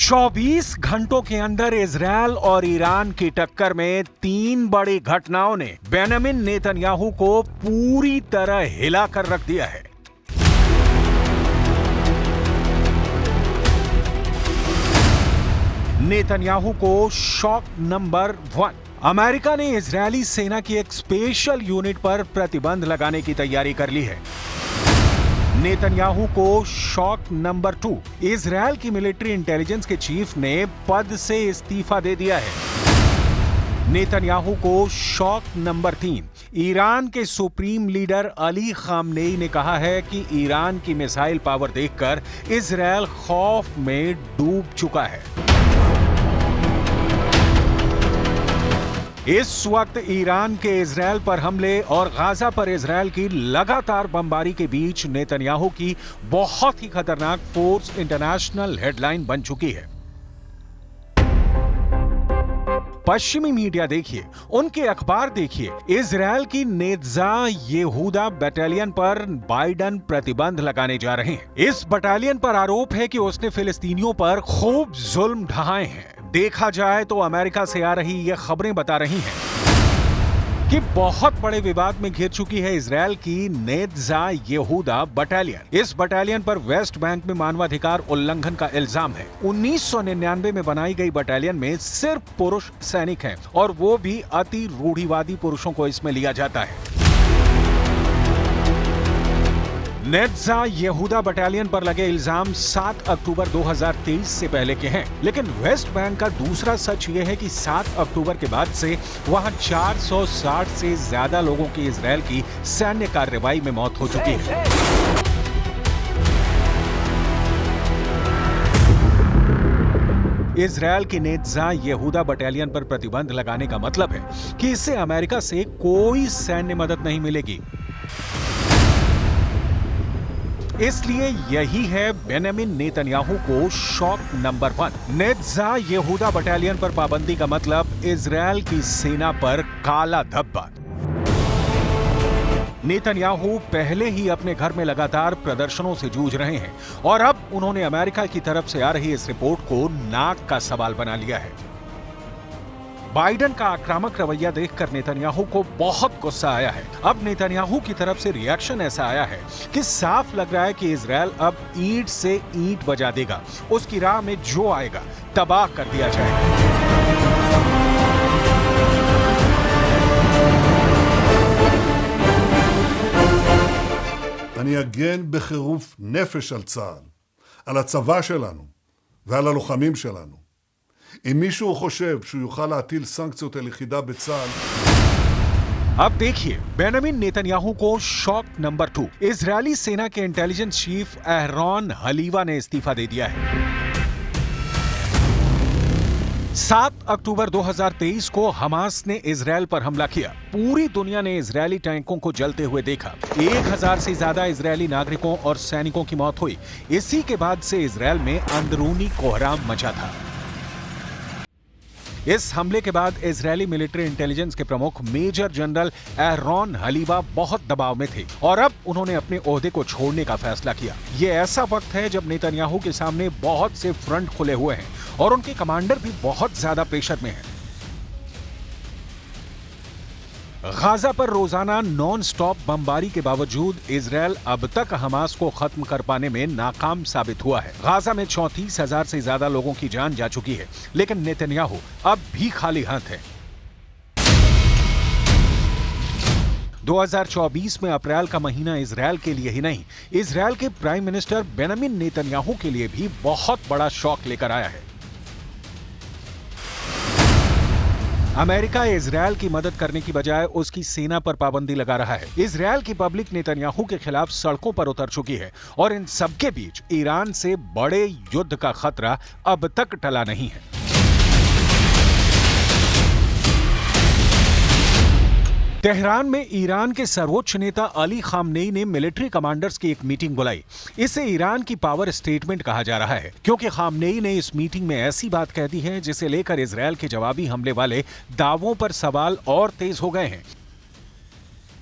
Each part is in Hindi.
24 घंटों के अंदर इजरायल और ईरान की टक्कर में 3 बड़ी घटनाओं ने बेंजामिन नेतन्याहू को पूरी तरह हिलाकर रख दिया है। नेतन्याहू को शॉक नंबर 1। अमेरिका ने इजरायली सेना की एक स्पेशल यूनिट पर प्रतिबंध लगाने की तैयारी कर ली है। नेतन्याहू को शॉक नंबर 2। इजरायल की मिलिट्री इंटेलिजेंस के चीफ ने पद से इस्तीफा दे दिया है। नेतन्याहू को शॉक नंबर 3। ईरान के सुप्रीम लीडर अली खामनेई ने कहा है कि ईरान की मिसाइल पावर देखकर इजरायल खौफ में डूब चुका है। इस वक्त ईरान के इजरायल पर हमले और गाजा पर इजरायल की लगातार बमबारी के बीच नेतन्याहू की बहुत ही खतरनाक फोर्स इंटरनेशनल हेडलाइन बन चुकी है। पश्चिमी मीडिया देखिए, उनके अखबार देखिए, इजरायल की नेत्जा यहूदा बटालियन पर बाइडन प्रतिबंध लगाने जा रहे हैं। इस बटालियन पर आरोप है कि उसने फिलिस्तीनियों पर खूब जुल्म ढाए हैं। देखा जाए तो अमेरिका से आ रही ये खबरें बता रही हैं कि बहुत बड़े विवाद में घिर चुकी है इजरायल की नेत्जा यहूदा बटालियन। इस बटालियन पर वेस्ट बैंक में मानवाधिकार उल्लंघन का इल्जाम है। 1999 में बनाई गई बटालियन में सिर्फ पुरुष सैनिक हैं और वो भी अति रूढ़िवादी पुरुषों को इसमें लिया जाता है। नेत्जा यहूदा बटालियन पर लगे इल्जाम 7 अक्टूबर 2023 से पहले के हैं, लेकिन वेस्ट बैंक का दूसरा सच यह है कि 7 अक्टूबर के बाद से वहां 460 से ज्यादा लोगों की इजरायल की सैन्य कार्रवाई में मौत हो चुकी है। इजरायल की नेत्जा यहूदा बटालियन पर प्रतिबंध लगाने का मतलब है कि इससे अमेरिका से कोई सैन्य मदद नहीं मिलेगी। इसलिए यही है बेंजामिन नेतन्याहू को शॉक नंबर 1। नेत्जा यहूदा बटालियन पर पाबंदी का मतलब इजरायल की सेना पर काला धब्बा। नेतन्याहू पहले ही अपने घर में लगातार प्रदर्शनों से जूझ रहे हैं और अब उन्होंने अमेरिका की तरफ से आ रही इस रिपोर्ट को नाक का सवाल बना लिया है। बाइडन का आक्रामक रवैया देखकर नेतन्याहू को बहुत गुस्सा आया है। अब नेतन्याहू की तरफ से रिएक्शन ऐसा आया है कि साफ लग रहा है कि इजरायल अब ईंट से ईंट बजा देगा। उसकी राह में जो आएगा तबाह कर दिया जाएगा। אני אגן בחירוף נפש על צה"ל, על הצבא שלנו ועל הלוחמים שלנו. אם מישהו חושב שהוא יוכל להטיל סנקציות על יחידה בצה"ל, अब देखिए बेंजामिन नेतन्याहू को शॉक नंबर 2। इजरायली सेना के इंटेलिजेंस चीफ एहरॉन हलीवा ने इस्तीफा दे दिया है। 7 अक्टूबर 2023 को हमास ने इजरायल पर हमला किया। पूरी दुनिया ने इजरायली टैंकों को जलते हुए देखा। 1000 से ज्यादा इजरायली नागरिकों और सैनिकों की मौत हुई। इसी के बाद से इजरायल में अंदरूनी कोहराम मचा था। इस हमले के बाद इजरायली मिलिट्री इंटेलिजेंस के प्रमुख मेजर जनरल एहरॉन हलीवा बहुत दबाव में थे और अब उन्होंने अपने ओहदे को छोड़ने का फैसला किया। ये ऐसा वक्त है जब नेतन्याहू के सामने बहुत से फ्रंट खुले हुए हैं और उनके कमांडर भी बहुत ज्यादा प्रेशर में हैं। गाजा पर रोजाना नॉन स्टॉप बमबारी के बावजूद इजरायल अब तक हमास को खत्म कर पाने में नाकाम साबित हुआ है। गाजा में 34,000 से ज्यादा लोगों की जान जा चुकी है, लेकिन नेतन्याहू अब भी खाली हाथ है। 2024 में अप्रैल का महीना इजरायल के लिए ही नहीं, इजरायल के प्राइम मिनिस्टर बेंजामिन नेतन्याहू के लिए भी बहुत बड़ा शॉक लेकर आया है। अमेरिका इजरायल की मदद करने की बजाय उसकी सेना पर पाबंदी लगा रहा है। इजरायल की पब्लिक नेतन्याहू के खिलाफ सड़कों पर उतर चुकी है और इन सबके बीच ईरान से बड़े युद्ध का खतरा अब तक टला नहीं है। तेहरान में ईरान के सर्वोच्च नेता अली खामनेई ने मिलिट्री कमांडर्स की एक मीटिंग बुलाई। इसे ईरान की पावर स्टेटमेंट कहा जा रहा है क्योंकि खामनेई ने इस मीटिंग में ऐसी बात कह दी है जिसे लेकर इजरायल के जवाबी हमले वाले दावों पर सवाल और तेज हो गए हैं।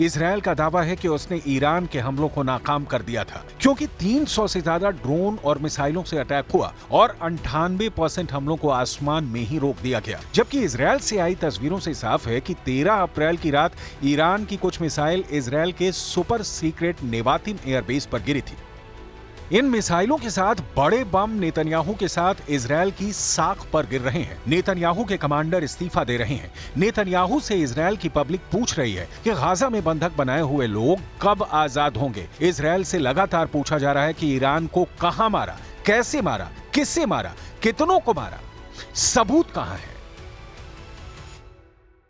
इजरायल का दावा है कि उसने ईरान के हमलों को नाकाम कर दिया था, क्योंकि 300 से ज्यादा ड्रोन और मिसाइलों से अटैक हुआ और 98% हमलों को आसमान में ही रोक दिया गया। जबकि इजरायल से आई तस्वीरों से साफ है कि 13 अप्रैल की रात ईरान की कुछ मिसाइल इजरायल के सुपर सीक्रेट नेवातिम एयरबेस पर गिरी थी। इन मिसाइलों के साथ बड़े बम नेतन्याहू के साथ इजरायल की साख पर गिर रहे हैं। नेतन्याहू के कमांडर इस्तीफा दे रहे हैं। नेतन्याहू से इजरायल की पब्लिक पूछ रही है कि गाजा में बंधक बनाए हुए लोग कब आजाद होंगे। इजरायल से लगातार पूछा जा रहा है कि ईरान को कहां मारा, कैसे मारा, किससे मारा, कितनों को मारा, सबूत कहां है।